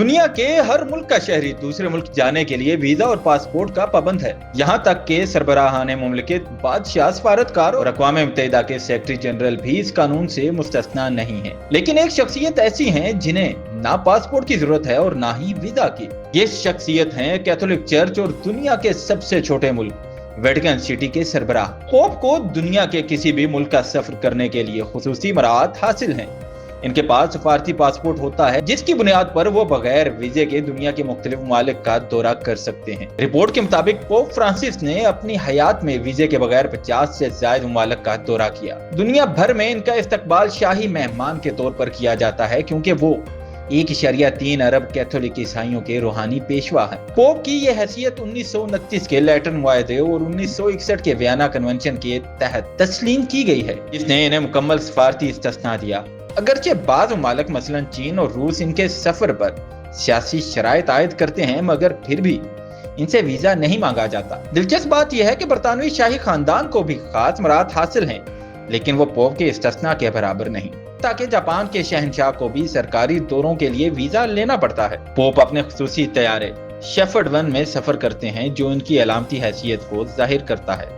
दुनिया के हर मुल्क का शहरी दूसरे मुल्क जाने के लिए वीजा और पासपोर्ट का पाबंद है। यहाँ तक के सरबराहाने मुमलिकत, बादशाह, सफारतकार और अक़वाम मुत्तहिदा के सेक्रेटरी जनरल भी इस कानून से मुस्तस्ना नहीं है। लेकिन एक शख्सियत ऐसी है जिन्हें ना पासपोर्ट की जरूरत है और ना ही वीजा की। ये शख्सियत है कैथोलिक चर्च और दुनिया के सबसे छोटे मुल्क वेटिकन सिटी के सरबराह। पोप को दुनिया के किसी भी मुल्क का सफर करने के लिए खुसूसी मराहत हासिल हैं। इनके पास सफारती पासपोर्ट होता है, जिसकी बुनियाद पर वो बगैर वीजे के दुनिया के मुख्तलिफ ममालिक का दौरा कर सकते हैं। रिपोर्ट के मुताबिक पोप फ्रांसिस ने अपनी हयात में वीजे के बगैर 50 से ज्यादा ममालिक का दौरा किया। दुनिया भर में इनका इस्तकबाल शाही मेहमान के तौर पर किया जाता है, क्योंकि वो 1.3 अरब कैथोलिक ईसाइयों के रूहानी पेशवा हैं। पोप की ये हैसियत 1929 के लैटन मुआहदे और 1961 के वियना कन्वेंशन के तहत तस्लीम की गई है, जिसने इन्हें मुकम्मल सफारती इस्तिस्ना दिया। अगरचे बाज़ ममालिक मसलन चीन और रूस इनके सफर पर सियासी शराइत आयद करते हैं, मगर फिर भी इनसे वीजा नहीं मांगा जाता। दिलचस्प बात यह है कि बरतानवी शाही खानदान को भी खास मराहत हासिल हैं, लेकिन वो पोप के इस्तिस्ना के बराबर नहीं। ताकि जापान के शहंशाह को भी सरकारी दौरों के लिए वीजा लेना पड़ता है। पोप अपने खुसूसी तैयारे शेफर्ड वन में सफर करते हैं, जो इनकी अलामती हैसियत को जाहिर करता है।